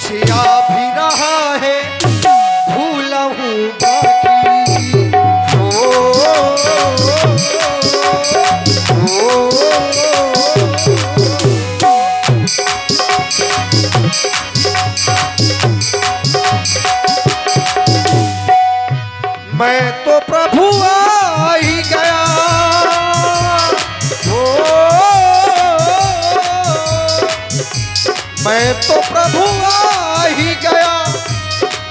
कुछ आ भी रहा है, भूला हूँ बाकी। मैं तो प्रभु आ ही गया, मैं तो प्रभु आ ही गया,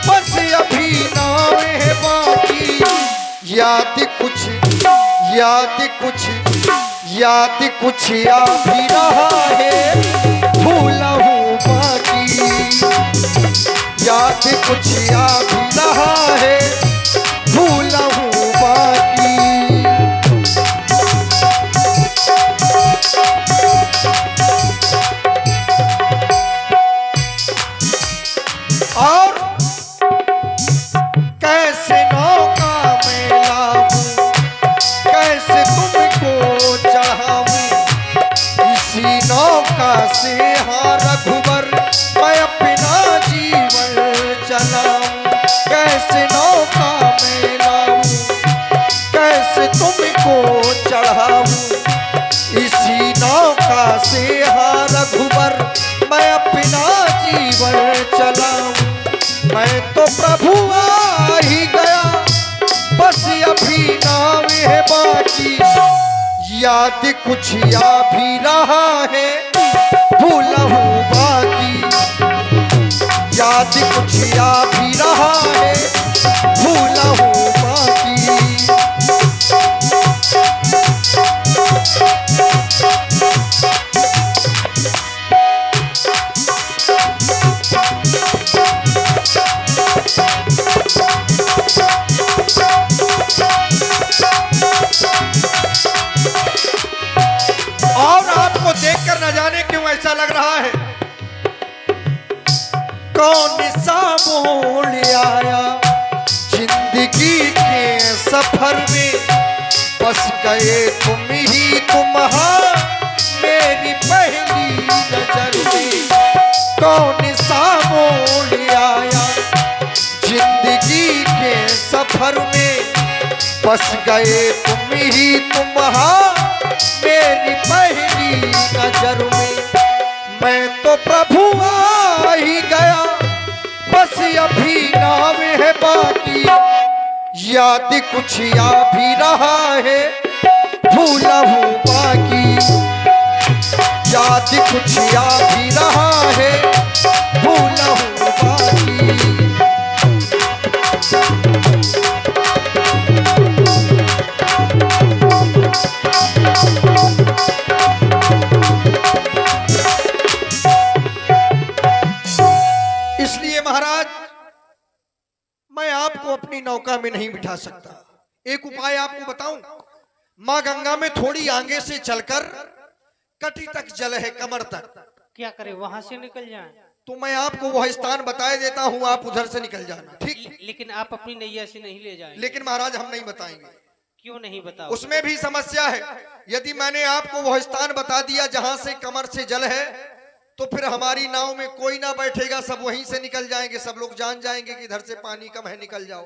बस अभी नाम है बाकी। याद कुछ आ भी रहा है, भूला हूँ बाकी। याद कुछ आ भी रहा है, भूला हूँ बाकी। और कैसे नौका में लाऊं, कैसे तुमको चढ़ाऊं, इसी नौका से हाँ रघुवर मैं अपना जीवन चलाऊं। कैसे नौका में लाऊं, कैसे तुमको चढ़ाऊं, इसी नौका से हाँ रघुवर मैं अपना जीवन चलाऊं। मैं तो प्रभु आ ही गया, बस अभी नाम है बाकी। याद कुछ आ भी रहा है, भूला हूँ बाकी। याद कुछ आ भी रहा है, भूला हूँ बाकी। और आपको देखकर न जाने क्यों ऐसा लग रहा है, कौन सा मोड़ आया जिंदगी के सफर में, बस गए तुम मेरी पहली नजर में। कौन सा मोड़ आया जिंदगी के सफर में, बस गए तुम मेरी पहली नजर में। मैं तो प्रभु आ ही गया, बस अभी नाम है बाकी। याद कुछ आ भी रहा है, भूला हूँ बाकी। याद कुछ आ भी रहा है, भूला हूँ बाकी। महाराज, मैं आपको अपनी नौका में नहीं बिठा सकता। एक उपाय आपको बताऊं, माँ गंगा में थोड़ी आगे से चलकर कटी तक जल है, कमर तक। क्या करें, वहां से निकल जाएं? तो मैं आपको वह स्थान बता देता हूं, आप उधर से निकल जाना, ठीक? लेकिन आप अपनी नैया से नहीं ले जाएंगे। लेकिन महाराज हम नहीं बताएंगे। क्यों नहीं बताओ? उसमें भी समस्या है। यदि मैंने आपको वह स्थान बता दिया जहां से कमर से जल है, तो फिर हमारी नाव में कोई ना बैठेगा, सब वहीं से निकल जाएंगे। सब लोग जान जाएंगे कि इधर से पानी कम है, निकल जाओ।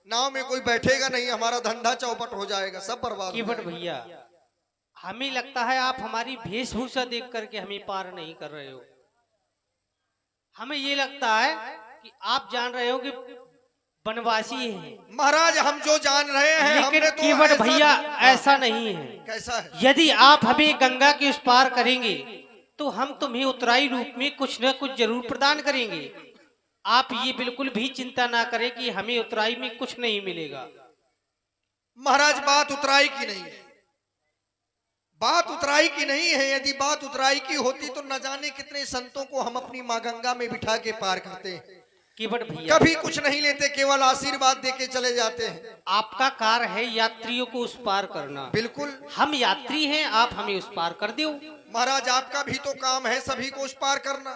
नाव में कोई बैठेगा नहीं, हमारा धंधा चौपट हो जाएगा, सब बर्बाद हो जाएगा। भैया, हमें लगता है आप हमारी वेशभूषा देख करके हमें पार नहीं कर रहे हो। हमें ये लगता है कि आप जान रहे हो कि वनवासी है। महाराज हम जो जान रहे हैं, लेकिन केवट भैया ऐसा नहीं है। कैसा है? यदि आप हमें गंगा के उस पार करेंगे तो हम तुम्हें उत्तराई रूप में कुछ न कुछ जरूर प्रदान करेंगे। आप ये बिल्कुल भी चिंता ना करें कि हमें उत्तराई में कुछ नहीं मिलेगा। महाराज बात उत्तराई की नहीं है, बात उत्तराई की नहीं है। यदि बात उत्तराई की होती तो न जाने कितने संतों को हम अपनी माँ गंगा में बिठा के पार करते हैं। केवट भैया कभी कुछ नहीं लेते, केवल आशीर्वाद देके चले जाते हैं। आपका कार्य है यात्रियों को उस पार करना। बिल्कुल, हम यात्री हैं, आप हमें उस पार कर दो। महाराज आपका भी तो काम है सभी को उस पार करना।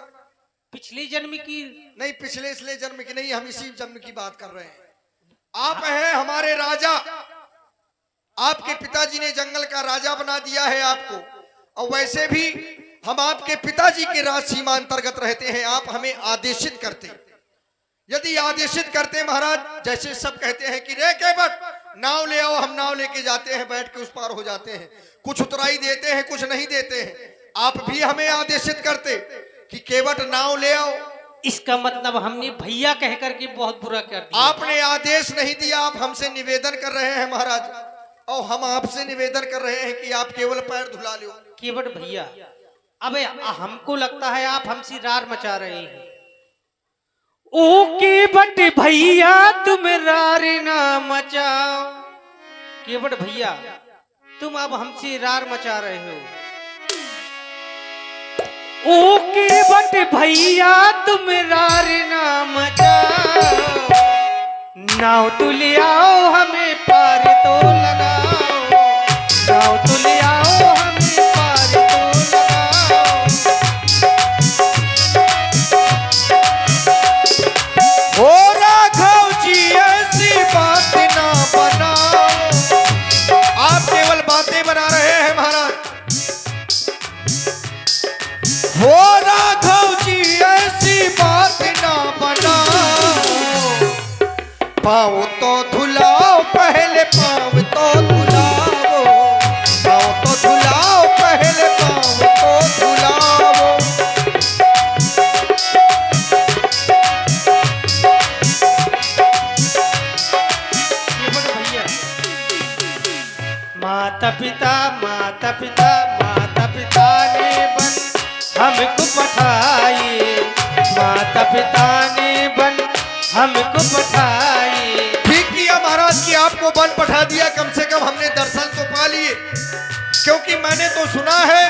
पिछले जन्म की नहीं, पिछले इसलिए जन्म की नहीं, हम इसी जन्म की बात कर रहे हैं। आप हैं हमारे राजा, आपके पिताजी ने जंगल का राजा बना दिया है आपको, और वैसे भी हम आपके पिताजी के राज सीमा अंतर्गत रहते हैं, आप हमें आदेशित करते। यदि आदेशित करते महाराज, जैसे सब कहते हैं कि रे केवट नाव ले आओ, हम नाव लेके जाते हैं, बैठ के उस पार हो जाते हैं, कुछ उतराई देते हैं कुछ नहीं देते हैं। आप भी हमें आदेशित करते कि केवट नाव ले आओ। इसका मतलब हमने भैया कह करके बहुत बुरा कर दिया। आपने आदेश नहीं दिया, आप हमसे निवेदन कर रहे हैं महाराज, और हम आपसे निवेदन कर रहे हैं कि आप केवल पैर धुला लो। केवट भैया, अबे हमको लगता है आप हमसे रार मचा रहे हैं। ओ केवट भैया तुम रार ना मचाओ। केवट भैया, तुम अब हमसे रार मचा रहे हो। ओ केवट भैया तुम रार ना मचाओ, नाव तो ले आओ हमें पार तो लगाओ, नाव तो ले आओ हमें पार तो लगाओ। ओ राघव जी ऐसी बात ना बनाओ। आप केवल बातें बना रहे हैं महाराज। ओ राघव जी ऐसी बात ना बनाओ। पाँव तो धुलाओ पहले, पाँव तो धुलाओ, पाँव तो धुलाओ पहले, पाँव तो धुलाओ। माता पिता माता पिता माता पिता ने बन हमको पठाए, माता पिता ने बन हमको पठाए। ठीक किया महाराज कि आपको बन पठा दिया, कम से कम हमने दर्शन तो पा लिए। क्योंकि मैंने तो सुना है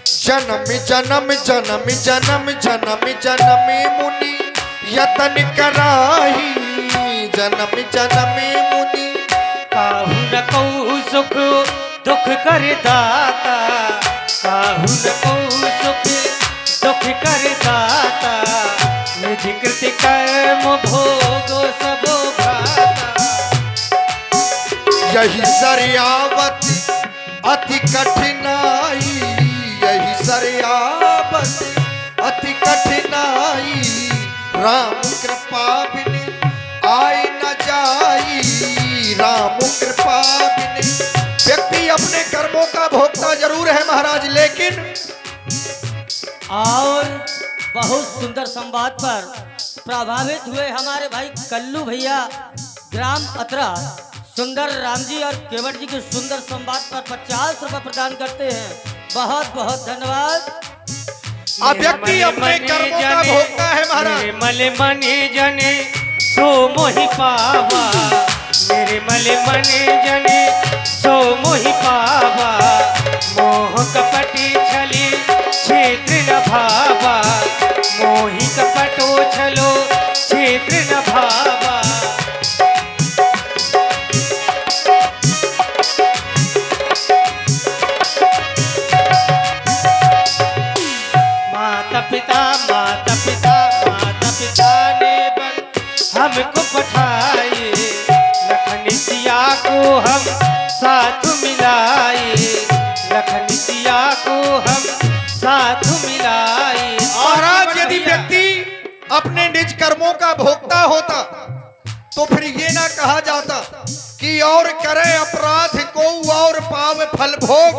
जन्म जन्म जन्म जन्म जन्म जन्म मुनि यतन कराही, जन्म जन्म मुनि काहू न कहू सुख दुख कर दाता, काहू न कहू सुख दुख कर दाता, निज कृति कर्म भोगो सबो भ्राता। यही सरयावत अति कठिनाई, यही सरयावत अति कठिनाई, राम कृपा बिन आए न जाई, राम कृपा बिन। व्यक्ति अपने कर्मों का भोगता जरूर है महाराज, लेकिन और बहुत सुंदर संवाद पर प्रभावित हुए हमारे भाई कल्लू भैया ग्राम अतरा सुंदर राम जी और केवट जी के सुंदर संवाद पर 50 रुपए प्रदान करते हैं। बहुत बहुत धन्यवाद। अब व्यक्ति अपने कर्मों का भोगता है महाराज। मल मने जने सो मोहि पावा, मेरे मल मने जने सो मोहि पावा, मोह कपटी छली क्षेत्र न भावा, मोहि कपटो छलो क्षेत्र न भावा। माता पिता माता पिता माता पिता ने बन हमको पठाए, लखन सिया को हम साथ मिलाए, लखन सिया को हम साथ मिलाए। महाराज यदि व्यक्ति अपने निज कर्मों का भोगता होता तो फिर ये ना कहा जाता कि और करे अपराध को और पावे फल भोग।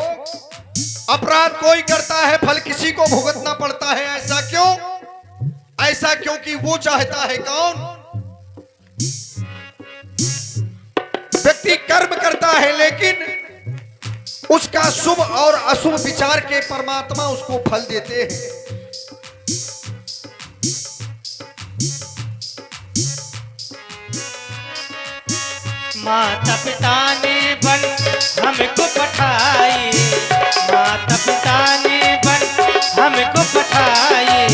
अपराध कोई करता है, फल किसी को भुगतना पड़ता है। ऐसा क्यों? ऐसा क्योंकि वो चाहता है कौन? व्यक्ति कर्म करता है, लेकिन उसका शुभ और अशुभ विचार के परमात्मा उसको फल देते हैं। माता पिता ने बन हमको पठाए, माता पिता ने बन हमको पठाए,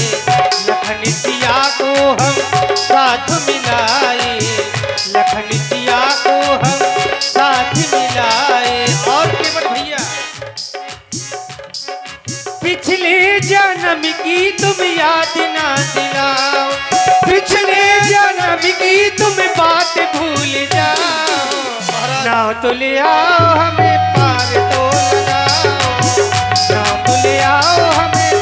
लखन सिया को हम साथ मिलाए, लखन सिया को हम साथ मिलाए। और केवट भैया, पिछले जन्म की तुम याद ना दिलाओ, पिछले जन्म की तुम बात भूल जाओ, नाव तो ले आओ हमें पार तो लगाओ, नाव तो ले आओ हमें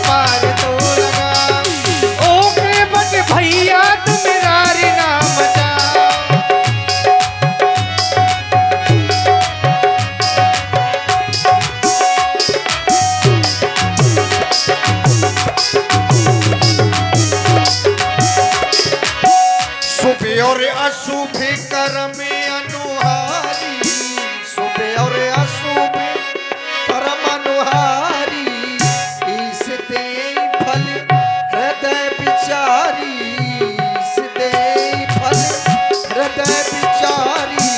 अशुभ कर्म अनुहारी, शुभ और अशुभ कर्म अनुहारी, ईश दे फल हृदय विचारी, ईश दे फल हृदय विचारी।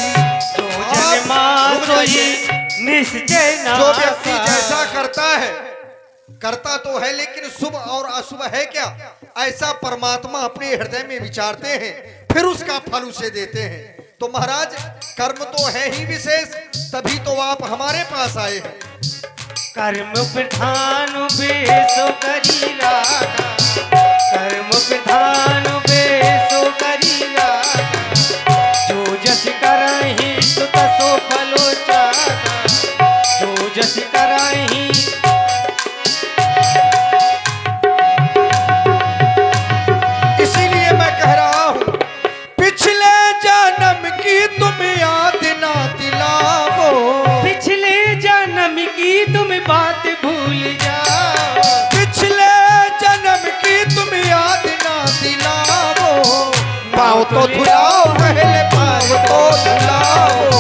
निश्चय जो व्यक्ति जैसा करता तो है, लेकिन शुभ और अशुभ है क्या, ऐसा परमात्मा अपने हृदय में विचारते हैं, फिर उसका फल उसे देते हैं। तो महाराज कर्म तो है ही विशेष, तभी तो आप हमारे पास आए हैं। कर्म प्रधान बेसो करी राधा, कर्म प्रधान बेसो करी राधा, जो जस करहि सुत सो फलो चाहा, जो जस करहि। इसीलिए मैं कह रहा हूं, पिछले जन्म की तुम याद ना दिलाओ, पिछले जन्म की तुम बात भूल जाओ, पिछले जन्म की तुम याद ना दिलाओ। पाँव तो धुलाओ पहले, पाँव तो धुलाओ,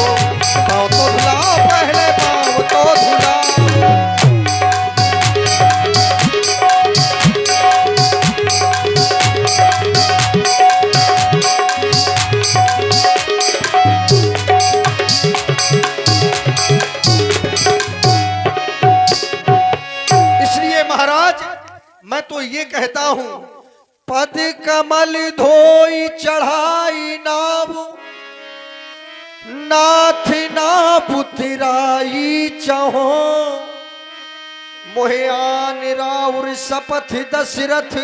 पाँव तो धुलाओ पहले, पाँव तो धुलाओ। इसलिए महाराज मैं तो ये कहता हूं, पद कमल धोई चढ़ाई नाव, नाथ ना पुतराई चहो, मोहे आन राउर शपथ दशरथ,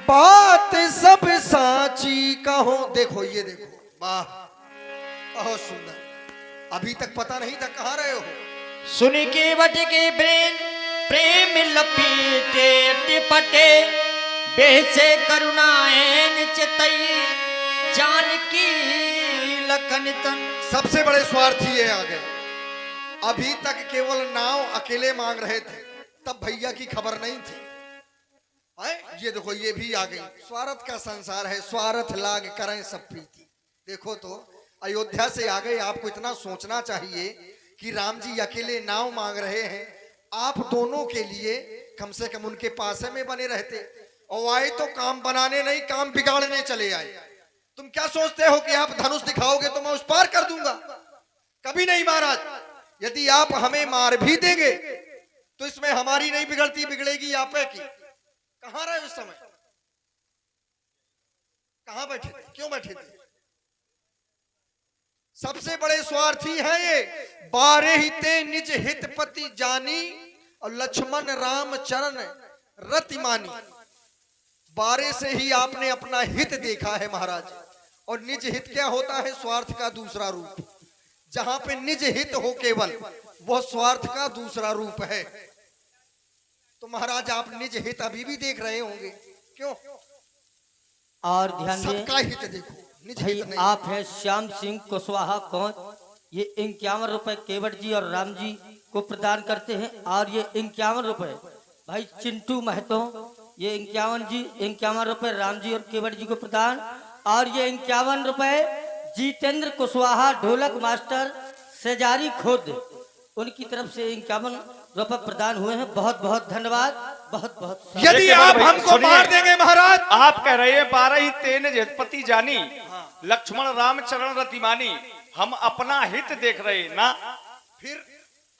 बात सब साची कहो। देखो ये देखो, वाह बहुत सुंदर। अभी तक पता नहीं था कहाँ रहे हो। सुन के बट के प्रेम लपीटे टिपटे, बेसे करुणाएन चितई, जानकी लखन तन। सबसे बड़े स्वार्थी ये आ गए। अभी तक केवल नाव अकेले मांग रहे थे, तब भैया की खबर नहीं थी। ये देखो ये भी आ गई। स्वार्थ का संसार है, स्वार्थ लाग करें सब प्रीति। देखो तो अयोध्या से आ गए। आपको इतना सोचना चाहिए कि राम जी अकेले नाव मांग रहे हैं, आप दोनों के लिए कम से कम उनके पास में बने रहते। और आए तो काम बनाने नहीं, काम बिगाड़ने चले आए। तुम क्या सोचते हो कि आप धनुष दिखाओगे तो मैं उस पार कर दूंगा? कभी नहीं महाराज। यदि आप हमें मार भी देंगे तो इसमें हमारी नहीं बिगड़ती, बिगड़ेगी आप की। कहां रहे उस समय? कहां बैठे थे? क्यों बैठे थे? सबसे बड़े स्वार्थी हैं ये। 12 ही ते निज हित पति जानी, और लक्ष्मण राम चरण रति मानी। 12 से ही आपने अपना हित देखा है महाराज। और निज हित क्या होता है? स्वार्थ का दूसरा रूप। जहां पे निज हित हो केवल, वह स्वार्थ का दूसरा रूप है। तो महाराज आप निज हित अभी भी देख रहे होंगे, क्यों? और ध्यान दें, सबका हित देखो, निज भाई हित नहीं। आप हैं श्याम सिंह कुशवाहा कौन? ये 51 रुपए केवट जी और राम जी को प्रदान करते हैं। और ये 51 रुपए भाई चिंटू महतो, ये 51 रुपए राम जी और केवट जी को प्रदान। और ये 51 रुपए जितेंद्र कुशवाहा ढोलक मास्टर सेजारी खुद, उनकी तरफ से 51 रुपए प्रदान हुए हैं। बहुत बहुत धन्यवाद, बहुत बहुत। यदि आप हमको मार देंगे महाराज, आप कह रहे हैं 12 ही तेन जयपति जानी, लक्ष्मण राम चरण रतिमानी, हम अपना हित देख रहे हैं ना, फिर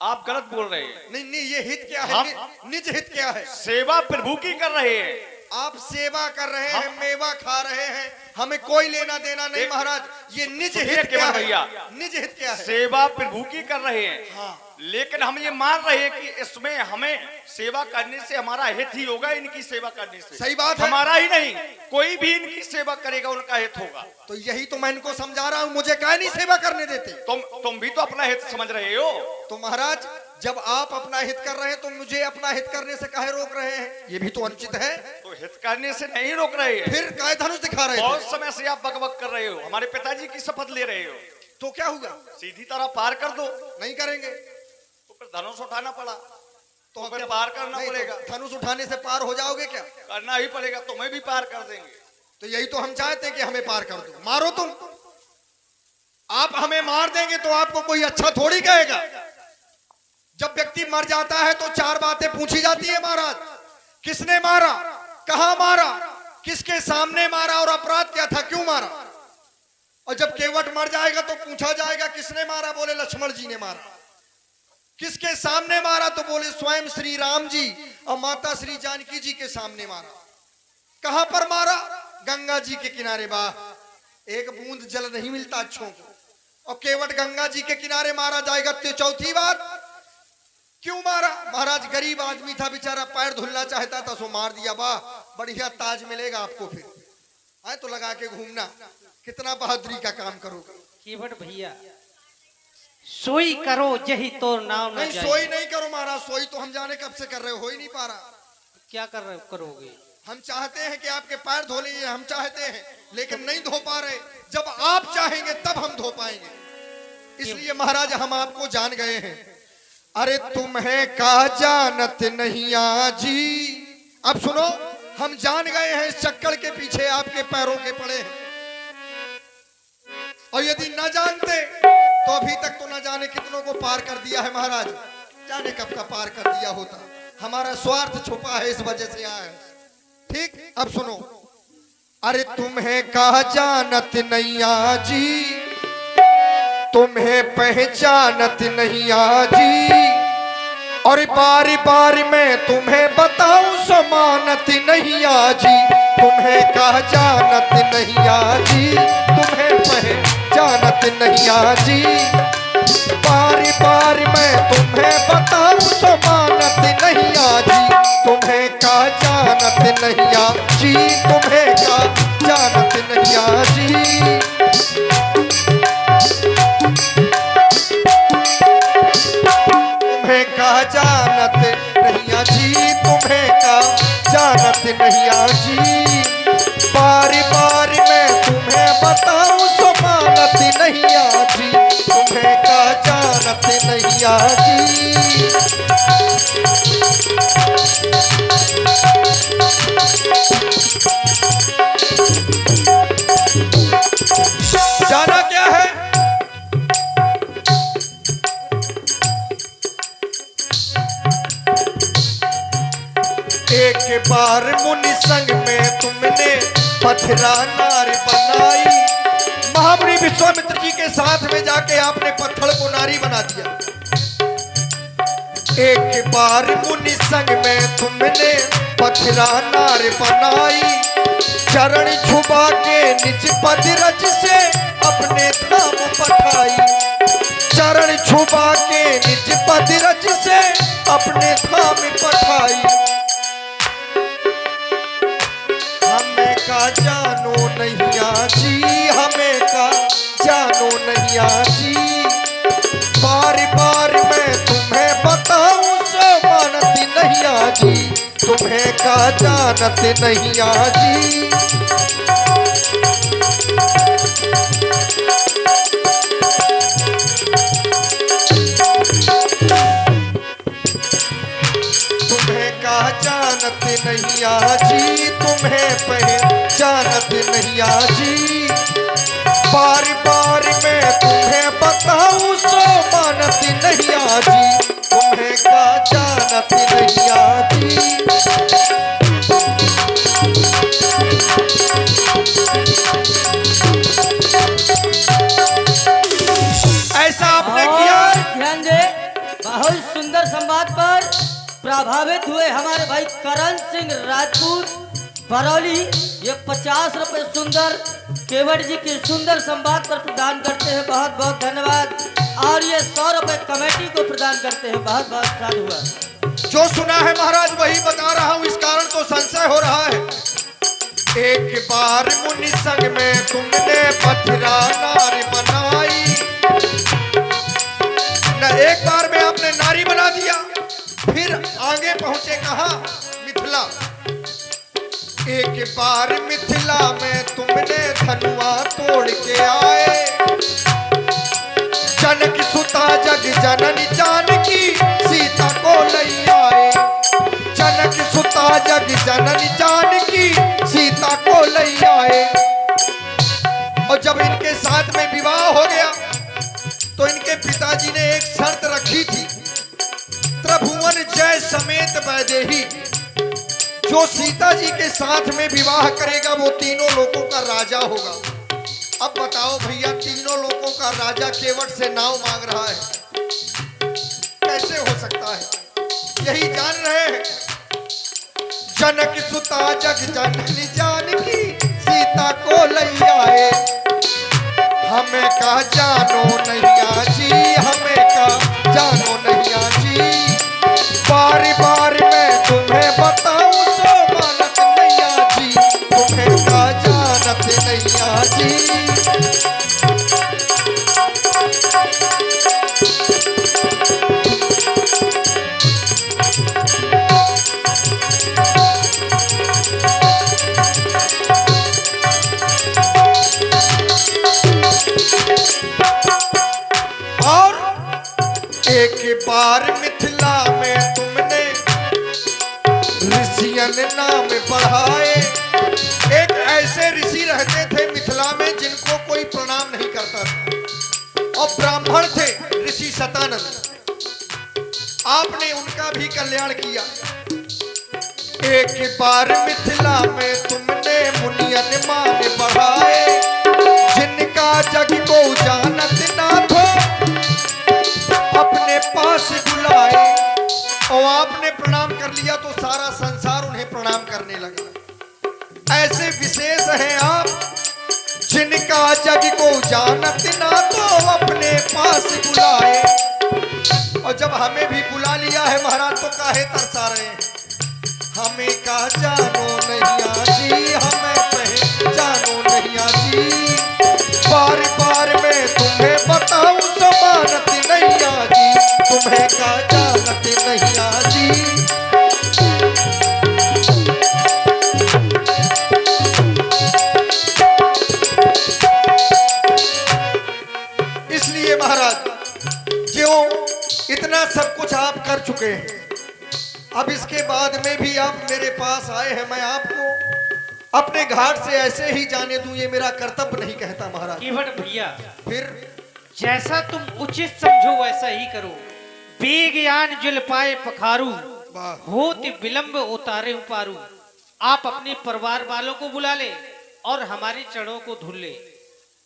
आप गलत बोल रहे हैं। नहीं नहीं, ये हित क्या है? निज हित क्या है? सेवा प्रभु की कर रहे हैं। आप सेवा कर रहे हैं, मेवा खा रहे हैं, हमें कोई लेना देना नहीं महाराज। ये निज हित क्या है? भैया निज हित क्या है? सेवा प्रभु की कर रहे हैं। हाँ। लेकिन हम ये मान रहे हैं कि इसमें हमें सेवा करने से हमारा हित ही होगा, इनकी सेवा करने से। सही बात है। हमारा ही नहीं, कोई भी इनकी सेवा करेगा उनका हित होगा। तो यही तो मैं इनको समझा रहा हूँ, मुझे काहे नहीं सेवा करने देते? तुम भी तो अपना हित समझ रहे हो। तो महाराज जब आप अपना हित कर रहे हैं तो मुझे अपना हित करने से काहे रोक रहे हैं? ये भी तो अनुचित है। तो हित करने से नहीं रोक रहे हैं, फिर काहे धनुष दिखा रहे बहुत थे? समय से आप बकबक कर रहे हो, हमारे पिताजी की शपथ ले रहे हो। तो क्या हुआ? सीधी तरह पार कर दो। नहीं करेंगे तो फिर धनुष उठाना पड़ा, तो फिर क्या- पार करना नहीं, पड़ेगा। तो धनुष उठाने से पार हो जाओगे क्या? करना ही पड़ेगा, तुम्हें भी पार कर देंगे। तो यही तो हम चाहते हैं कि हमें पार कर दो, मारो तुम। आप हमें मार देंगे तो आपको कोई अच्छा थोड़ी कहेगा। जब व्यक्ति मर जाता है तो चार बातें पूछी जाती है महाराज, किसने मारा, कहां मारा, किसके सामने मारा और अपराध क्या था, क्यों मारा। और जब केवट मर जाएगा तो पूछा जाएगा किसने मारा, बोले लक्ष्मण जी ने मारा। किसके सामने मारा, तो बोले स्वयं श्री राम जी और माता श्री जानकी जी के सामने मारा। कहां पर मारा, गंगा जी के किनारे। वाह, एक बूंद जल नहीं मिलता अच्छों को, और केवट गंगा जी के किनारे मारा जाएगा। तो चौथी बात, क्यों मारा, महाराज गरीब आदमी था बेचारा, पैर धुलना चाहता था, सो मार दिया। वाह, बढ़िया ताज मिलेगा आपको, फिर आए तो लगा के घूमना, कितना बहादुरी का काम करोगे। केवट भैया, सोई करो यही तो नाम न नहीं, जाए। सोई नहीं करो महाराज, सोई तो हम जाने कब से कर रहे हो ही नहीं पा रहा। क्या करोगे। हम चाहते हैं कि आपके पैर धो लीजिए, हम चाहते हैं, लेकिन नहीं धो पा रहे। जब आप चाहेंगे तब हम धो पाएंगे। इसलिए महाराज हम आपको जान गए हैं। अरे तुम्हें का जानत नहीं आजी। अब सुनो, हम जान गए हैं इस चक्कर के पीछे आपके पैरों के पड़े हैं। और यदि न जानते तो अभी तक तो न जाने कितनों को पार कर दिया है महाराज, जाने कब का पार कर दिया होता। हमारा स्वार्थ छुपा है, इस वजह से आया है। ठीक, अब सुनो। अरे तुम्हें का जानत नहीं आजी, तुम्हें पहचानत नहीं आजी, और बारी बारी मैं तुम्हें बताऊं समानत नहीं आजी। तुम्हें का जानत नहीं आजी, तुम्हें पहचानत नहीं आजी, बारी बारी मैं तुम्हें बताऊं समानत नहीं आजी। तुम्हें का जानत नहीं आजी, तुम्हें का जानत नहीं आजी। तुम्हें का जानत नहीं आजी, तुम्हें का जानत नहीं आजी, बारी बारी मैं तुम्हें बताऊं समानत नहीं आजी। तुम्हें का जानत नहीं आजी। जाना क्या है, एक बार मुनि संग में तुमने पथरा नारी बनाई। महामुनि विश्वामित्र जी के साथ में जाके आपने पत्थर को नारी बना दिया। एक बार मुनि संग में तुमने पथरा नारी बनाई, चरण छुपा के निज पद रज से अपने धाम पठाई। चरण छुपा के निज पद रज से अपने धाम पठाई। हमें का जानो नहीं आजी, हमें का जानो नहीं आजी, बार बार मैं तुम्हें बताऊं समानत नहीं आजी। तुम्हें का जानत नहीं आजी। तुम्हें का जानत नहीं आजी, तुम्हें पहचानत नहीं आजी, बार बार मैं तुम्हें बताऊं समानत नहीं आजी। तुम्हें का जानत नहीं आजी। ऐसा आपने किया। ध्यान दे, बहुत सुंदर संवाद पर प्रभावित हुए हमारे भाई करण सिंह राजपूत बरौली। ये 50 रुपए सुंदर केवट जी की सुंदर संवाद पर प्रदान करते हैं, बहुत बहुत धन्यवाद। और ये 100 रुपए कमेटी को प्रदान करते हैं, बहुत बहुत साधुवाद। जो सुना है महाराज वही बता रहा हूं, इस कारण तो संशय हो रहा है। एक बार मुनि संग में तुमने पथरा नारी बनाई। न एक बार में आपने नारी बना दिया, फिर आगे पहुंचे कहा, मिथिला। एक बार मिथिला में तुमने धनुआ तोड़ के आए। जनक सुता जग जननी जानकी सीता को लई आए। जनक सुता जग जननी जानकी सीता को लई आए। वैदेही जो सीता जी के साथ में विवाह करेगा वो तीनों लोगों का राजा होगा। अब बताओ भैया, तीनों लोगों का राजा केवट से नाव मांग रहा है, कैसे हो सकता है? यही जान रहे हैं, जनक सुता जग जननी जानकी सीता को लैया है। हमें का जानो नैया जी, हमें का जानो नैया जी। बार बार मैं तुम्हें बताऊं सो मानत नैया जी, तुम्हें का जानत नैया जी। एक बार मिथिला में तुमने ऋषियन नाम बढ़ाए। एक ऐसे ऋषि रहते थे मिथिला में जिनको कोई प्रणाम नहीं करता था, और ब्राह्मण थे ऋषि सतानंद। आपने उनका भी कल्याण किया। एक बार मिथिला में तुमने मुनियन मान बढ़ाए, जिनका जग को जानत ना थो अपने पास बुलाए। और आपने प्रणाम कर लिया तो सारा संसार उन्हें प्रणाम करने लगा। ऐसे विशेष हैं आप जिनका जग को जानत ना तो अपने पास बुलाए। और जब हमें भी बुला लिया है महाराज तो काहे तरसा रहे हैं? हमें का जानो नैया जी, हमें पहचानो नैया जी। बार बार मैं तुम्हें बताऊं तो मानत नैया जी, तुम्हें का जानत नैया जी। इसलिए महाराज जो इतना सब कुछ आप कर चुके हैं, अब इसके बाद में भी आप मेरे पास आए हैं, मैं आपको अपने घाट से ऐसे ही जाने दूं, ये मेरा कर्तव्य नहीं कहता महाराज। केवट भैया, फिर जैसा तुम उचित समझो वैसा ही करो। बेज्ञान जुल पाए पखारू, वाह। होत विलंब उतारे पारू। आप अपने परिवार वालों को बुला ले और हमारे चरणों को धुल ले।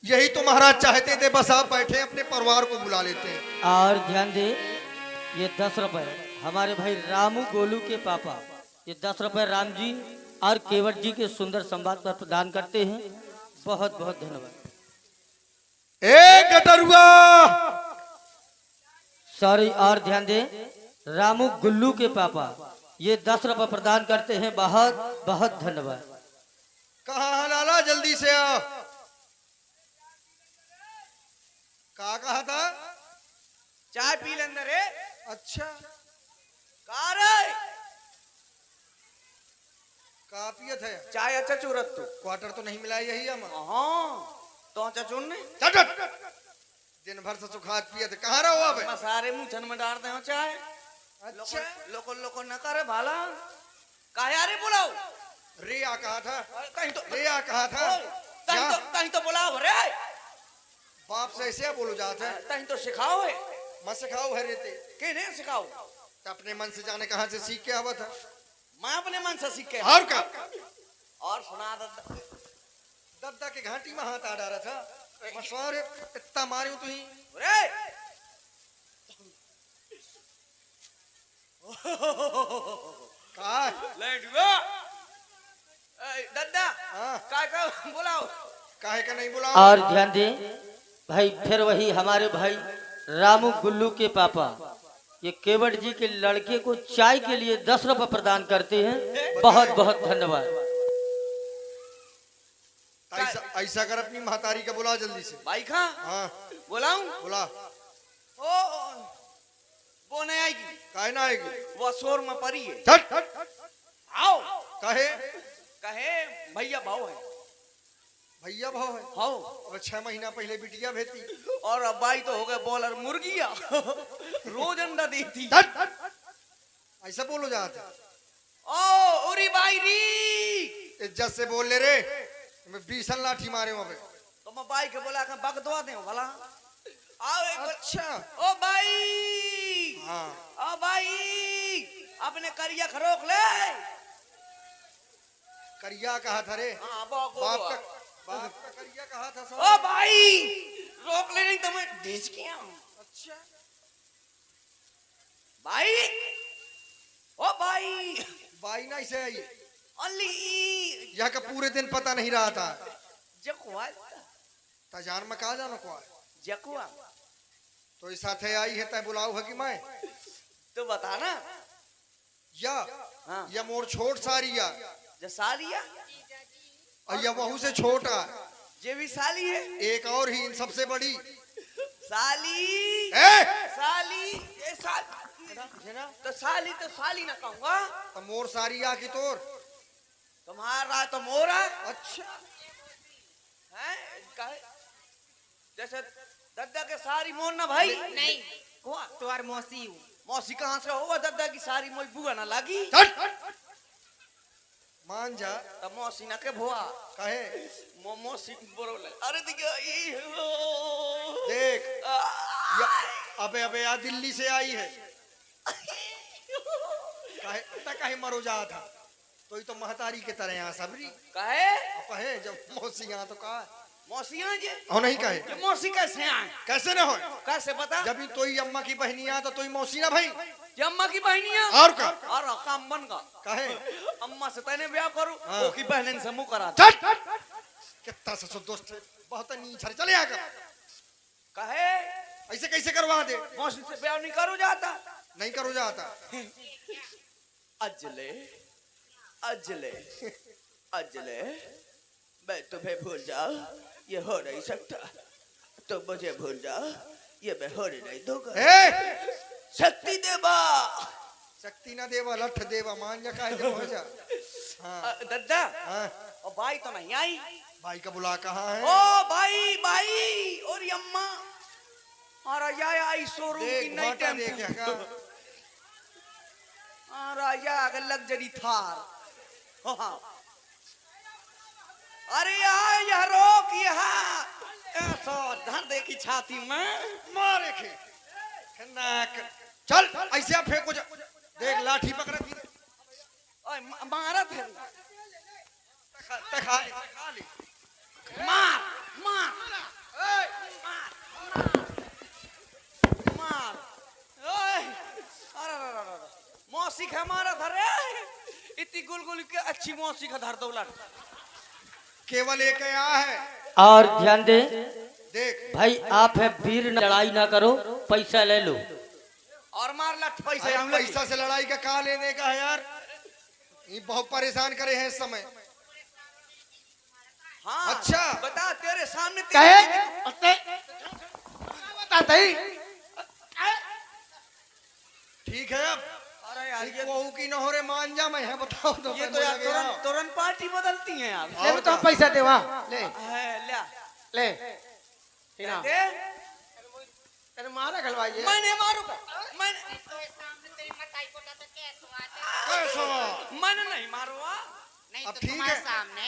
यही तो महाराज चाहते थे, बस आप बैठे अपने परिवार को बुला लेते हैं। और ध्यान दे, ये 10 रुपए हमारे भाई रामू गोलू के पापा, ये 10 रुपए राम जी और केवट जी के सुंदर संवाद पर प्रदान करते हैं। बहुत बहुत धन्यवाद। ए गटरुआ, सॉरी, और ध्यान दे, रामू गुल्लू के पापा ये 10 रुपए प्रदान करते हैं। बहुत बहुत धन्यवाद। कहाँ लाला, जल्दी से आओ। कहा था? चाय पी ले अंदर है। अच्छा, कहा रे? काफियत है। चाय अच्छा चूरत तू। क्वार्टर तो नहीं मिला, यही हम। हाँ तो अच्छा चुन ने दिन भर से सुखात पिए थे, कहाँ रहो अब? सारे मुंह छन में डालते हो चाय। अच्छा, लोको लोको न करे भाला। काहे रे बुलाओ? रिया कहा था? कहीं तो रिया कहा था? कहीं तो बुलाओ रे। बाप से ऐसे बोलो जाते हैं। कहीं तो सिखाओ है। मत सिखाओ है रेते, किन्हें सिखाओ? अपने मन से जाने कहाँ से सीख के आवा था। मैं अपने मन से सीख के। और का? और सुना दद्दा के घाटी में हाथ आ डाला था। मशवार इतना मारे तू ही रे। कहा? दद्दा हाँ। का बुलाओ। काहे का नहीं बुलाओ? और ध्यान दे भाई, फिर वही हमारे भाई रामू गुल्लू के पापा ये केवट जी के लड़के को चाय के लिए 10 रुपए प्रदान करते हैं। बहुत बहुत धन्यवाद। ऐसा कर, अपनी महतारी का बुला जल्दी से। भाई खा हाँ बुलाऊं? बुला। ओ वो नहीं आएगी। काहे ना आएगी? वो शोर में परी है। छट। आओ। कहे कहे भैया भाव है। भैया भाव है? हाँ। अब 6 महीना पहले बिटिया भेती और अब भाई तो हो गए बॉलर मुर्गिया। रोज अंडा देती। ऐसा बोलो जाते। ओ उरी भाई री, इज्जत से बोल ले रे, मैं 20 लाठी मारे वहां पे। तो मैं भाई के बोला के बगदवा दे भला। आओ एक अच्छा। ओ भाई। हाँ। ओ भाई अपने करिया खरोक ले। करिया कहा था रे, हाँ बाप का करिया कहा था सब। ओ भाई रोक ले, नहीं तो मैं ढींच के आऊं। अच्छा भाई ओ भाई बाई ना इसे आई, अली यह का पूरे दिन पता नहीं रहा था। जकुआ तजान में कहा जानो को जकुआ तो इस साथे आई है, तय बुलाऊ है कि मैं तो बता ना। या हाँ या मोर छोट सारी या जो सालिया और या वहू से छोटा ये भी साली है। एक और ही इन सबसे बड़ी साली ए साली ये साली तो साली ना कहूंगा। तो मोर सारी या की तोर। तुम्हारा तो मोरा अच्छा है जैसे दद्दा के सारी मोर ना भाई। नहीं हुआ तुम्हार मौसी हूँ। मौसी कहाँ से होगा? दद्दा की सारी मोई बुआ ना लगी मान जा तब मौसी ना के भुआ कहे। मौसी बोले अरे देखिए देख या, अबे अबे या दिल्ली से आई है, कहे मरो जा था तो ये तो महतारी के तरह यहाँ सबरी कहे कहे जब मौसी यहाँ तो कहा मौसियाँ जी हो नहीं कहे। ये मौसी कैसे आए? कैसे ना हो, कैसे पता? जब तो ही अम्मा की बहनिया तो ही मौसी ना भाई ये अम्मा की बहनियाँ और का और काम बन का कहे। अम्मा से तैने ब्याह करूं हाँ। वो की बहन से मुंह करा चल कितना ससुर दोस्त है, बहुत नीच चले आकर कहे ऐसे कैसे करवा दे। मौसी से ब्याह नहीं करो जाता। नहीं करो जाता अजले अजले अजले मैं तुम्हें भूल जाऊं ये हो नहीं सकता। तो मुझे भूल जाओ ये मैं होने नहीं दूंगा। ए शक्ति देवा शक्ति ना देवा लठ देवा मान जा काहे हो जा। हाँ दद्दा हाँ और भाई तो नहीं आई। भाई का बुला कहाँ है। ओ भाई भाई और ये अम्मा और या आई शोरूम की देख नई भाटा देख टेम्पो यहाँ और या लग्जरी थार। हाँ अरे यार यह रोक यहाँ ऐसा धर दे की छाती में मारे खे नाक चल ऐसे आप फेंको जा। देख लाठी पकड़ की ओए मारत है तखा ले मार मार मार ओए अरे मौसी का मारा था रे इतनी गुलगुल के अच्छी मौसी का धर दौलत केवल एक आया है। और ध्यान दे देख भाई, आप है वीर, लड़ाई ना करो, पैसा ले लो। और मार लठ पैसे अरे हम लोग पैसा से लड़ाई का कहा लेने का है यार, ये बहुत परेशान करे हैं इस समय। हाँ अच्छा। बता तेरे सामने कहे बताता ही। ठीक है अब अरे यार ये बहू की न हो रे मान जा मैं है बताओ तो ये तो यार तुरंत तुरंत पार्टी बदलती है यार। ले तो पैसा दे वहाँ ले ले ले ना दे तेरे मारा गलवाइए। मैंने मारू मैंने कैसा मैंने नहीं मारूंगा। नहीं अब तो ठीक तुम्हारे है। सामने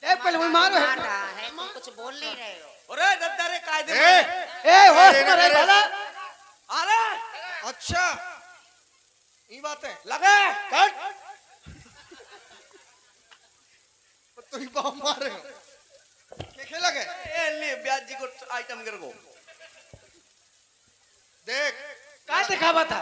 ए, पहले वही मारो है। मार रहा है तुम कुछ बोल नहीं रहे हो। अरे दद्दा रे कायदे ए ए होश में रह भला। अरे अच्छा ये बात है लगे कट तो ही बाप मारे के खेला गए। ए ले ब्याज जी को आइटम कर को देख का दिखावा था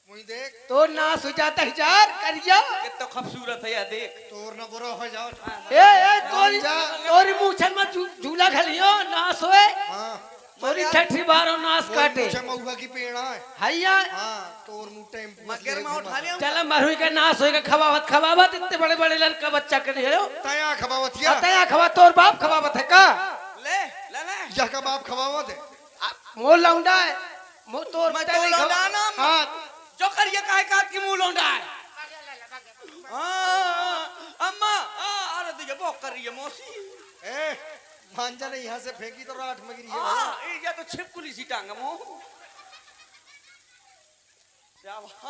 मुझे देख तो ना सुजाता हजार करिया। कितना खूबसूरत है यार देख। तोर न बुरा हो जाओ। ए तोरी तोरी मूछन में झूला खलियो ना सोए हाँ तोरी छठी बारो नास काटे मुझे महुआ की पेड़ा है। हैया। हाँ तोर मुंह टेम्पो मगर में उठा लिया चल मरुई का नास होएगा खवावत इतने बड़े बड़े लड़का बच्चा के लिए तया खबावतिया अतया खवा तोर बाप खवावत है का ले ले ले यह का बाप खबावत है। मोर लौंडा है मो तोर मैं बता तो नहीं लौंडा खवा ना हां जो करिए काहे काट की मुंह लौंडा है। अम्मा अरे तो ये वो कर रही है मौसी। ए मांझा ने यहाँ से फेंकी तो राठ में गिरी है। ये तो छिपकुली सी टांग मुंह।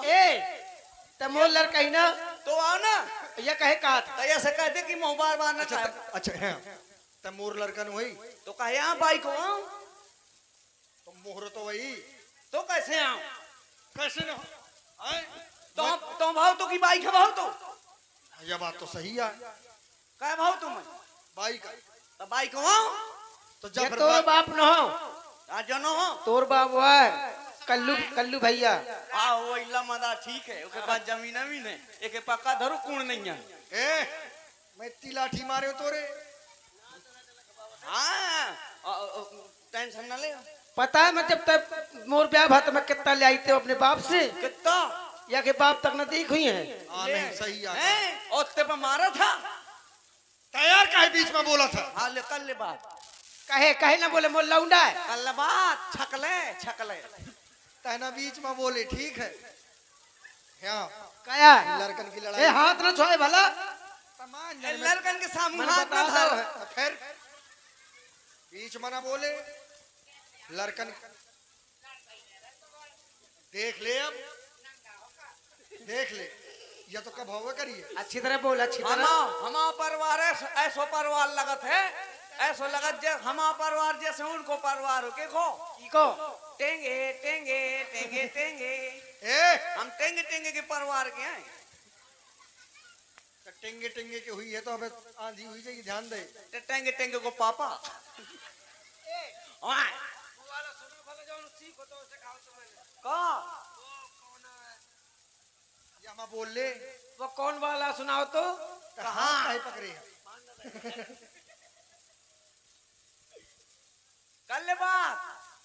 ए त मोर लड़का ही ना तो आओ ना ये कहे का तो ऐसे कहते कि मुंह बार बार ना अच्छा खाए। अच्छा है तब मोर लड़कन वही तो कहे यहाँ बाइक हो आओ तो मोहर तो वही तो कैसे आओ कैसे न आए तो भाव तो की बाइक है भाव तो यह बात तो सही है। क्या भाव तुम बाइक तो बाइक वहाँ तो ये जब तोर बाप न हो, आ जनो हो तोर बाप है कल्लू कल्लू भैया। आ वो इल्ला मदा ठीक है उसके बाद जमीन अमीन है एक पक्का धरो कूण नहीं है ए मैं इतनी लाठी मारे हो तोरे। हाँ टेंशन ना ले पता है मैं जब तक मोर ब्याह भात में कितना ले आई थे अपने बाप से, कितना या के बाप तक न देख हुई है। नहीं सही है। हैं और ते पे मारा था तैयार काहे बीच में बोला था। हाँ ले कर ले बात कहे कहे ना बोले मोर लौंडा है। कर ले बात छकले तहना बीच में बोले ठीक है। यहाँ कया लड़कन की ए लड़ाई हाथ न छोए भला। सामान ए, लड़कन के सामने मैंने हाथ बता ना दो। धर फिर बीच में ना बोले लड़कन देख ले अब देख ले या तो कब होगा करिए। अच्छी तरह बोल, अच्छी हमा तरह। हमा परिवार ऐसो परिवार लगत है ऐसो लगत जे हमा परिवार जैसे उनको परिवार हो के खो को टेंगे टेंगे टेंगे टेंगे ए हम टेंगे टेंगे के परिवार के हैं टेंगे टेंगे की हुई है तो अब आंधी हुई जाएगी ध्यान दे। ते टेंगे टेंगे को पापा ओए का या मैं बोल ले वो कौन वाला सुनाओ तो। कहाँ काहे पकड़े हैं? कर ले बात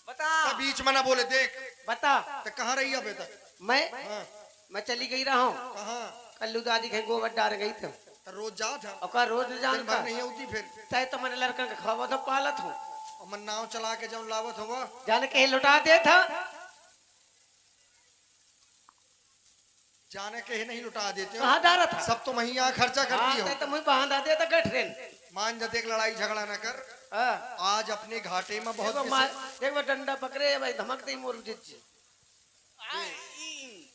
बता तो बीच में ना बोले देख बता। तो कहाँ रही अबे तक। मैं हाँ मैं चली गई रहा हूँ कहाँ कल्लू दादी के गोबर डाल गई थी तो रोज जा था और का रोज दिन जानता भर नहीं होती फिर तय तो मैंने लड़का का खावा तो पालत हूँ और मैं नाव चला के जब लावत होगा जाने के लुटा दे था। जाने के ही नहीं लुटा देते हो। कहाँ डाला था। सब तो वही यहाँ खर्चा करती हो। हाँ, तो मुझे बहाना दे था गठरेन। मान जा देख लड़ाई झगड़ा न कर। हाँ, आज अपने घाटे में बहुत एक बार डंडा पकड़े भाई धमक दे मोर जित जी।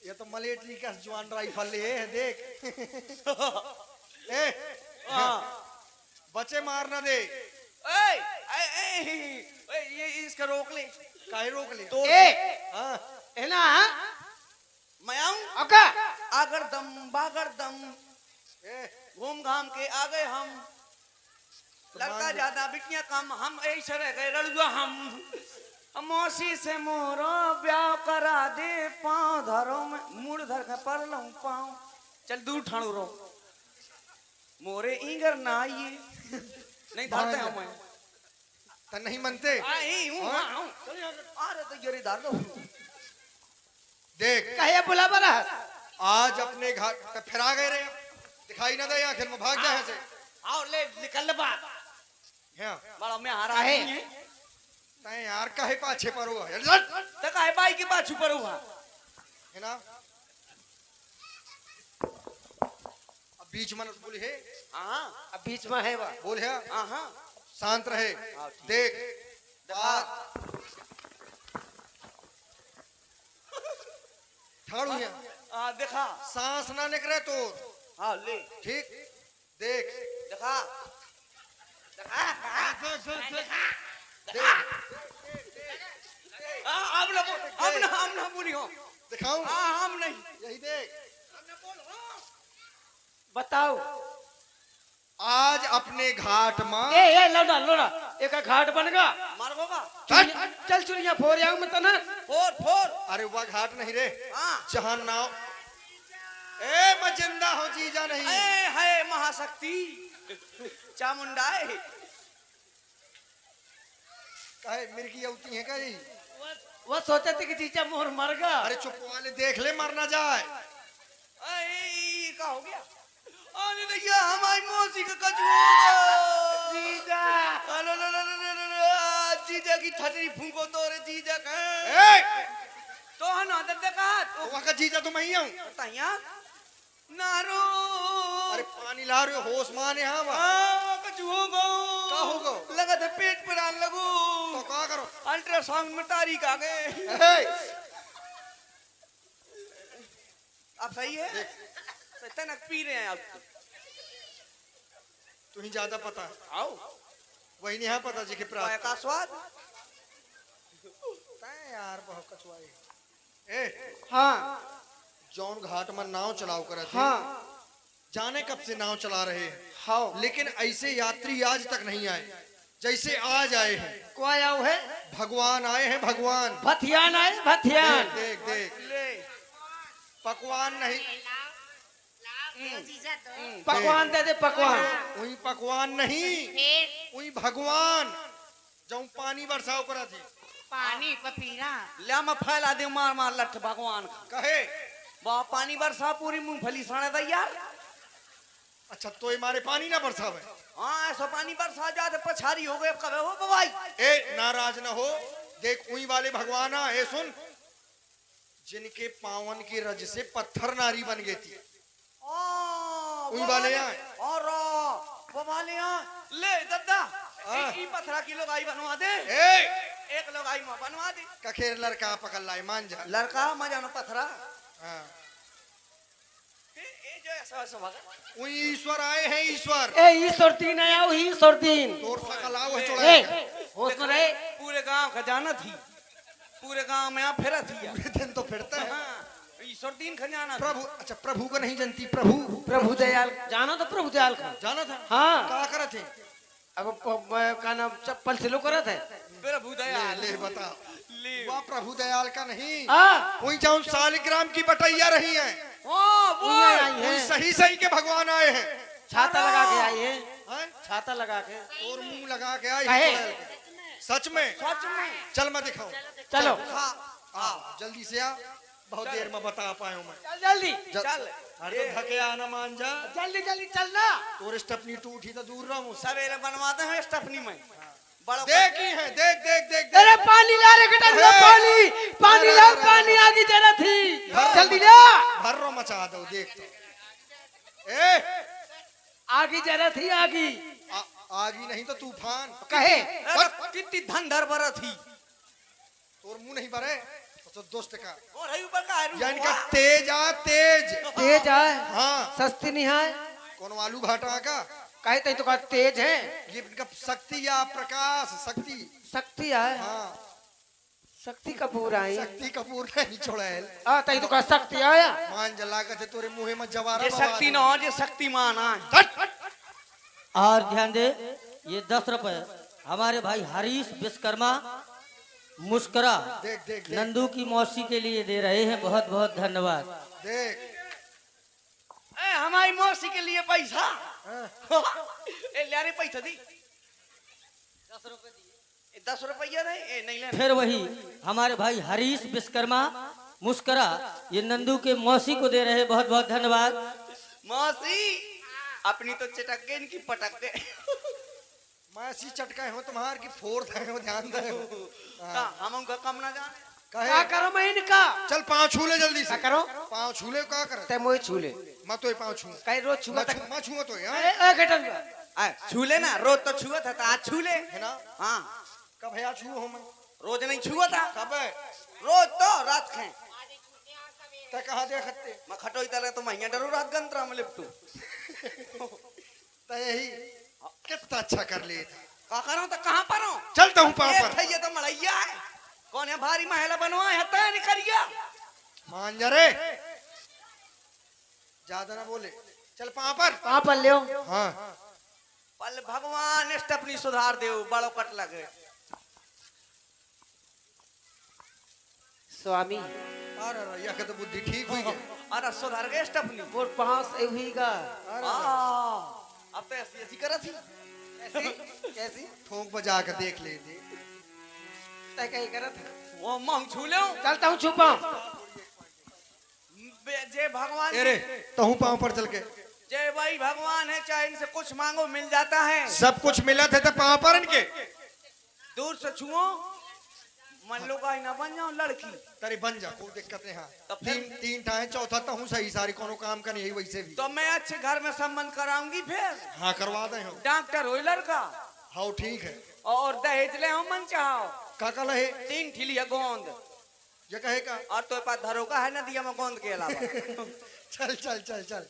ये तो मलेटरी का जवान राइफल ले है देख। ए बचे मार ना दे। ए ये इसका रोक ले काहे रोक ले तो हाँ है ना मैं आऊं ओका आगर दम बागर दम ए घूम घाम के आ गए हम लड़का ज्यादा बिटियां कम हम ऐसे रह गए रड़ुआ हम मौसी से मोरो ब्याह करा दे पाँव धरो में मुड़ धर के पर लूं पाँव चल दूर ठाणु रो मोरे इंगर ना आइए नहीं धरते हम मैं तो नहीं मनते आई हूं आ रहे तो ये धर दो देख कहे बुला बरा आज अपने घाट पे फिर आ गए रे दिखाई ना दे आखिर में भाग जा यहाँ से। आओ ले निकल ले बात हाँ बड़ा मैं हारा काहे? है तय यार काहे पाछे पर हुआ है तो काहे बाई के पाछू पर हुआ ना। अब बीच में बोले है हां अब बीच में है वह बोल है हां शांत रहे हाँ, ठीक। देख आज ठाड़ू है हां देखा सांस ना निकले तो हां ले ठीक देख देखा देख अब ना पूरी हो दिखाऊं हम नहीं यही देख बताओ। आज अपने घाट में ए लौड़ा लौड़ा एक घाट बन गया मारगोगा चल चुरिया फोर आऊं मैं तना फोर फोर अरे वह घाट नहीं रे हां जहां नाव ए मैं जिंदा हूँ जीजा नहीं ए है महाशक्ति चामुंडा है काहे मिर्गी औती है कहीं। वो सोचे थे कि जीजा मोर मर गया। अरे चुप वाले देख ले मर ना जाए। ए का हो गया अरे भैया हमारी मौसी का कचू जीजा जीजा की ठटरी फूंको तो रे जीजा का ए तो ना देखा तो वहाँ का जीजा तो मैं ही हूँ। बताइया नारो अरे पानी ला रहे हो होश मान यहाँ वहाँ कचू हो गो का हो गो लगा था पेट पर आन लगो तो क्या करो अल्ट्रासाउंड में तारीख आ गए ए, अब सही है तनक पी रहे हैं आप तुम्हें ज्यादा पता है आओ वही नहीं है पता जी के पाया प्राप्त का स्वाद तय यार बहुत कछुआई ए हाँ जौन घाट में नाव चलाओ कर हाँ जाने कब से नाव चला रहे हैं, हाँ लेकिन ऐसे यात्री आज तक नहीं आए जैसे आज आए हैं। को आया है भगवान आए हैं, भगवान। भथियान आए भथियान देख देख देख, पकवान नहीं, पकवान दे दे पकवान। वही पकवान नहीं, वही भगवान जो पानी बरसाओ करा थे। पानी पपीना ले मैं फैला दे मार मार लठ भगवान कहे बा पानी बरसा पूरी मूंगफली सड़े दा यार। अच्छा तो मारे पानी ना बरसावे। हाँ ऐसा पानी बरसा जाते पछारी हो गए कबे हो बवाई। ए नाराज ना हो, देख उई वाले भगवान ए सुन, जिनके पावन की रज से पत्थर नारी बन गई थी, उई वाले यहाँ और वो वाले यहाँ ले दद्दा एक पत्थरा की लोगाई बनवा दे। एक लोगाई में बनवा दे। कखेर लड़का पकड़ लाए, मान जा। लड़का मजा ना पत्थरा हाँ। ए जो ऐसा ऐसा भागा उई ईश्वर आए हैं, ईश्वर। ए ईश्वर तीन आया वही ईश्वर तीन। तोर सकलाओ है ए चोड़ा। होश में रहे। पूरे गांव का जाना थी, पूरे गांव में आप फिरा थी यार। पूरे दिन तो फिरता है। हाँ, ईश्वर तीन खजाना था। प्रभु, अच्छा प्रभु को नहीं जानती? प्रभु प्रभु दयाल जाना तो प्रभु दयाल का जाना था। हाँ। क्या करे थे? अब का नाम चप्पल से लो करत है। प्रभु दयाल ले बता, ले वह प्रभु दयाल का नहीं, हाँ वही जाऊं सालिग्राम की बटैया रही है, हाँ वो उन्हें आई वही है। सही सही के भगवान आए हैं। छाता लगा के आई है। हैं? छाता लगा के और मुंह लगा के आई कहे? है चुड़ैल के। सच में? सच में चल मैं दिखाऊं। चलो हाँ जल्दी से आ, बहुत देर में बता पाऊं मैं। चल जल्दी चल हर तो थके आना मान जा। जल्दी जल्दी चलना। तोर स्टपनी टूटी तो दूर रहा मुझसे। सवेरे बनवाते हैं स्टफनी में बड़ा देखी है, देख देख देख अरे देख। पानी ला रे बेटा ला पानी पानी ला पानी आगे जरा थी जल्दी ला भर्रो मचा दो देख तो। ए आगे जरा थी आगे आगी नहीं तो तूफान। कहे कितनी धन धर भरा थी तोर मुंह नहीं भरे तो दोस्त का और है ऊपर का यानी का तेज आ तेज। तेज है हाँ सस्ती नहीं है कौन आलू घाटा का कहते तो का तेज है ये इनका शक्ति या प्रकाश शक्ति। शक्ति है हाँ शक्ति कपूर आई शक्ति कपूर नहीं छोड़ेल। आ तई तो का शक्ति आया मान जला के तोरे मुंह में जवारा ये शक्ति न हो ये शक्तिमान है। और ध्यान दे ये 10 रुपए हमारे भाई हरीश विश्वकर्मा मुस्करा देख देख देख नंदू की मौसी के लिए दे रहे हैं। बहुत बहुत धन्यवाद। देख। ए हमारी मौसी के लिए पैसा हाँ। ए ले रे पैसा दी 10 रुपया नहीं ए नहीं ले फिर वही हमारे भाई हरीश विश्वकर्मा मुस्करा ये नंदू के मौसी को दे रहे हैं। बहुत बहुत धन्यवाद। मौसी अपनी तो चटक गई इनकी पटक गए। मासी चटकाए हो तुम्हार की फोर्थ है हो, ध्यान दे। का हम उनका कम ना जाने कहे करो मैं इनका चल पाँव छूले जल्दी से। करो पाँव छूले क्या करे? ते मोए छूले मैं तो पाँव छू कहीं रोज छुआ तक मैं छूँ तो यहाँ ए घटन छूले ना रोज तो छुआ था आज छूले है ना। हाँ कब है छू हो मैं? रोज नहीं छुआ था कब है? रोज तो रात खाए ते कहाँ देखते? मैं खटोई तले तो महिया डरू रात गंतरा में लिपटू ते यही कितना अच्छा कर लिए था। का करो तो कहाँ पर हूँ चलता हूँ पाँव पर। ये तो मलैया है कौन है भारी महला बनवाए है तय नहीं करिया मान जा रे, ज्यादा ना बोले। चल पाँव पर। कहाँ पर ले हाँ पल भगवान इष्ट अपनी सुधार दे बड़ो कट लगे स्वामी अरे यह के तो बुद्धि ठीक हुई है। अरे सुधार गए इष्ट अपनी मोर पास ए हुईगा अब तो ऐसी ऐसी करा थी कैसी कैसी ठोंक बजा के देख ले दे। तय कहीं करत वो मांग छू ले चलता हूँ छुपा जय भगवान अरे तहु पाँव पर चल के जय भाई भगवान है चाहे इनसे कुछ मांगो मिल जाता है सब कुछ मिला थे तो पाँव पर इनके दूर से छुओ मन लो का ना बन जाओ लड़की तेरी बन जा, कोई दिक्कत नहीं। हाँ तो फिर- तीन टाइम चौथा तो हूँ सही सारी कोनो काम का नहीं वैसे भी। तो मैं अच्छे घर में संबंध कराऊंगी फिर हाँ करवा दे हो। डॉक्टर हो लड़का हाँ ठीक है। और दहेज ले हम मन चाहो का कल है 3 ठिलिया गोंद ये कहेगा। और तो पास धरोका है नदिया में गोंद के अलावा चल चल चल चल।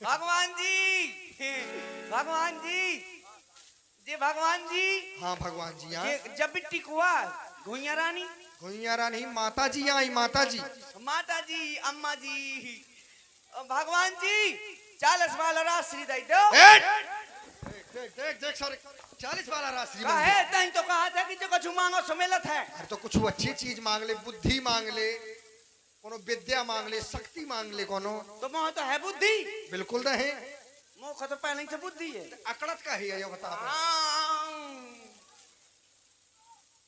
भगवान जी भगवान जी भगवान जी हाँ भगवान जी। हाँ ये जब भी टिकुआ घुइया रानी भुइया रानी माता जी आई, माता जी। माता जी, अम्मा जी, भगवान जी 40 वाला राशि दे दो। देख देख देख सर, 40 वाला राशि का है तई तो कहा था कि जो कुछ मांगो सो मिलत है। अरे तो कुछ अच्छी चीज मांग ले, बुद्धि मांग ले, कोनो विद्या मांग ले, शक्ति मांग ले कोनो। तो मोह तो है बुद्धि, बिल्कुल नहीं, मोह तो पहले से बुद्धि है। अकड़त का ही है ये, बता।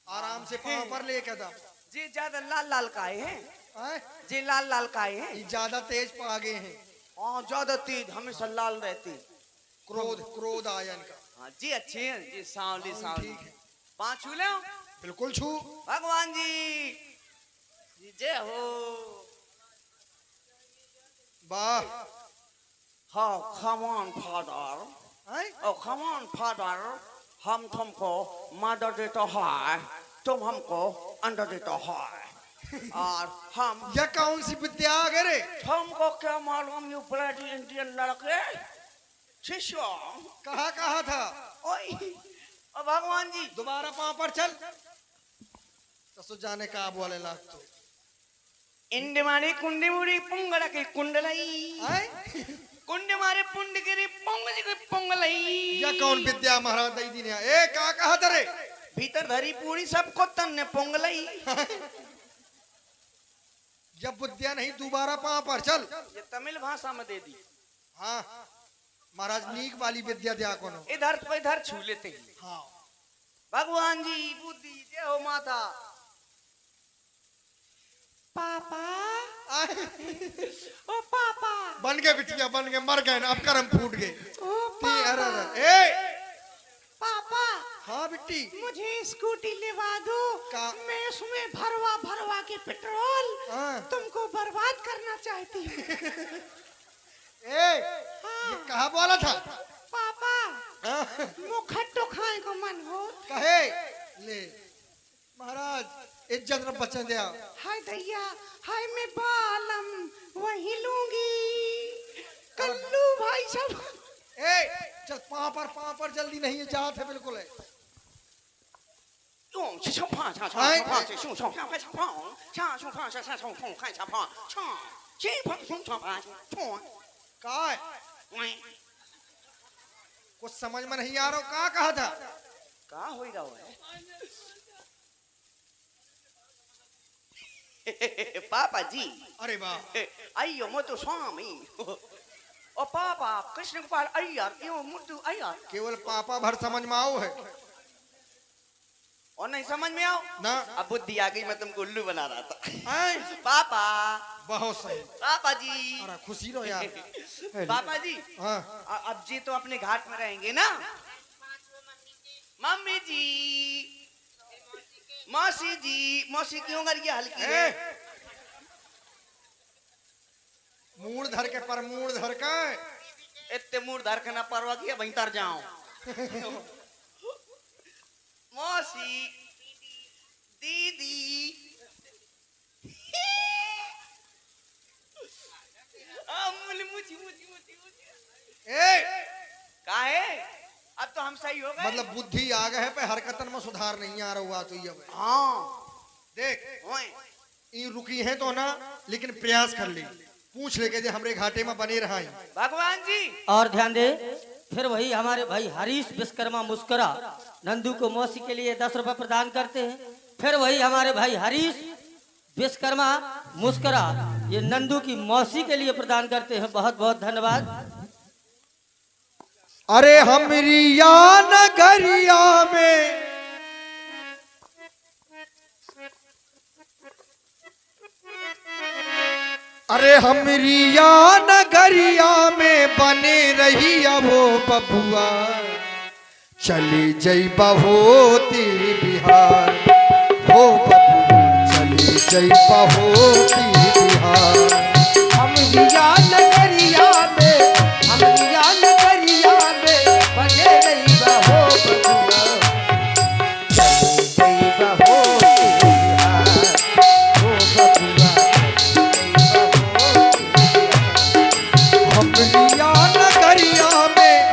आराम से पाँव पर ले कदम। जी ज्यादा लाल लाल काए हैं, आए? जी लाल लाल काए हैं। ये ज्यादा तेज पा गए हैं, हाँ ज्यादा तेज, हमेशा लाल रहती। क्रोध क्रोध आया इनका। हाँ जी अच्छे हैं जी, सांवली हाँ, सांवली। ठीक है। 5 छू ले बिल्कुल छू। भगवान जी जय हो। वाह। हाँ come on father, आए? oh come on father, हम तुमको मदर देता है, तुम हमको अंडा देता है, और हम यह कौन सी विद्या आ गए रे? तुमको क्या मालूम यू ब्लडी इंडियन लड़के शिष्य। कहा कहा था? ओए ओ भगवान जी दोबारा पाँव पर चल। तो जाने का बोले लाग तो। इंड मारे कुंडे मुड़ी पुंगड़ा के कुंडलाई, आए? कुंडे मारे पुंड गिरी पुंगली के पुंगलाई। यह कौन विद्या महाराज दई दी ने? ए का कहा था रे? भीतर धरी पूरी सबको तन्ने पुंगलाई। यह विद्या नहीं, दोबारा पाँव पर चल। ये तमिल भाषा में दे दी। हाँ महाराज, नीक वाली विद्या दिया कोनो। इधर पे इधर छू लेते हैं। हाँ भगवान जी बुद्धि जय हो माता। पापा आए? ओ पापा बन गए बिटिया, बन गए, मर गए ना, अब कर्म फूट गए। ओ अरे पापा अरे ए पापा हाँ बिट्टी। मुझे स्कूटी लेवा दो, का- मैं उसमें भरवा भरवा के पेट्रोल हाँ। तुमको बर्बाद करना चाहती हूँ। ए ये कहा बोला था? पापा हाँ? मुखट्टो खाए को मन हो। कहे ले महाराज, इज्जत न बचन दिया। हाय दैया, हाय मैं बालम वही लूंगी। कल्लू भाई सब ए चल पाँव पर जल्दी नहीं, है जात है बिल्कुल है। का है? कुछ समझ में नहीं आ रहा, का कहा था? कहा हो रहा है पापा जी। अरे वाह। अयो मुतु स्वामी ओ पापा कृष्ण गोपाल अय्यर यो मुतु अय्यर। केवल पापा भर समझ में आओ है और नहीं समझ में आओ ना। अब बुद्धि आ गई, मैं तुमको उल्लू बना रहा था। आए? पापा बहुत सही। पापा जी अरे खुशी रहो यार। पापा जी हाँ अब जी तो अपने घाट में रहेंगे ना। मम्मी जी, मौसी जी, मौसी क्यों कर गया हल्की है? मूड धर के पर मूड धर के। इतने मूड धर के ना परवा किया वहीं तर जाओ। मौसी दीदी मुझी मुझी मुझी ए काहे अब तो हम सही हो गए। मतलब बुद्धि आ गए पे हरकतन में सुधार नहीं आ रहा हुआ तो ये अब। हाँ देख ओए ये रुकी है तो ना, लेकिन प्रयास कर ली, पूछ ले के जे हमरे घाटे में बने रहा है। भगवान जी और ध्यान दे, फिर वही हमारे भाई हरीश विश्वकर्मा मुस्करा नंदू को मौसी के लिए 10 रुपए प्रदान करते हैं। फिर वही हमारे भाई हरीश विश्वकर्मा मुस्करा ये नंदू की मौसी के लिए प्रदान करते हैं। बहुत बहुत धन्यवाद। अरे हमरी या नगरिया में अरे हमरी या नगरिया में बने रही वो बबुआ, चली जई बहोती बिहार, हो बबुआ चली जई बहोती बिहार। हमरी या नगरिया में, हमरी या नगरिया में बने रही बहो बबुआ, चली जई बहोती बिहार, हो बबुआ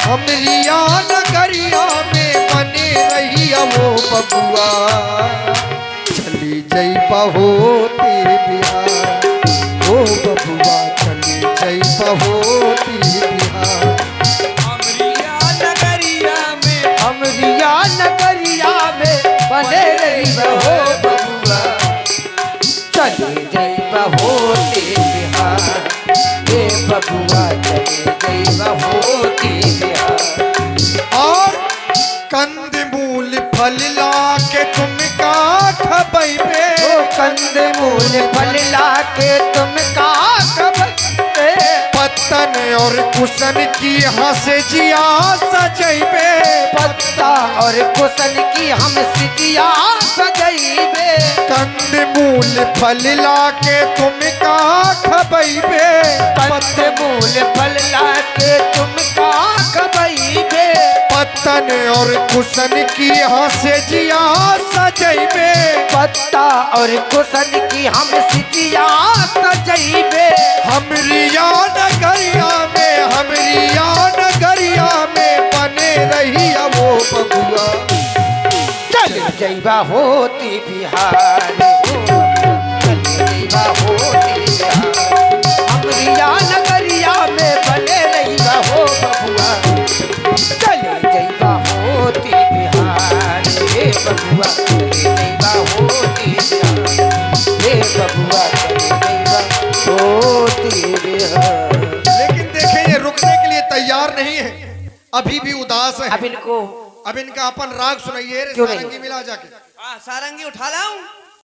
हमरिया नगरिया में बने रही वो बबुआ, चली जई होती बिहार, ओ बबुआ चली जई होती बिहार। अमरिया नगरिया में बने रही हो बबुआ, चले जई होती बिहार, हे बबुआ चले जई होती बिहार। और कंद मूल फल ला के तुम का खबैबे, ओ कंद मूल फल ला के तुम का खबैबे, पत्तन और कुशन की हंस जिया सजैबे, पत्ता और कुशन की हम सिजिया सजैबे। कंद मूल फल ला के तुम का खबैबे, कंद मूल फल ला के तुम का खबैबे, पत्तन और कुशन की हंस जिया सजैबे, पत्ता और कुशन की हम सिजिया सजैबे। हमरिया नगरिया में बने रही वो बबुआ, चल जइबा होती बिहार, चल जइबा होती बिहार, हमरिया नगरिया में बने रहिबा हो बबुआ, चले जइबा होती बिहार, हे बबुआ चले जइबा होती बिहार, हे बबुआ चले जइबा होती बिहार। लेकिन देखें ये रुकने के लिए तैयार नहीं है, अभी भी उदास है। अब इनको अब इनका अपन राग सुनाइए रे क्यों नहीं? सारंगी मिला जाके। सारंगी उठा लाऊं?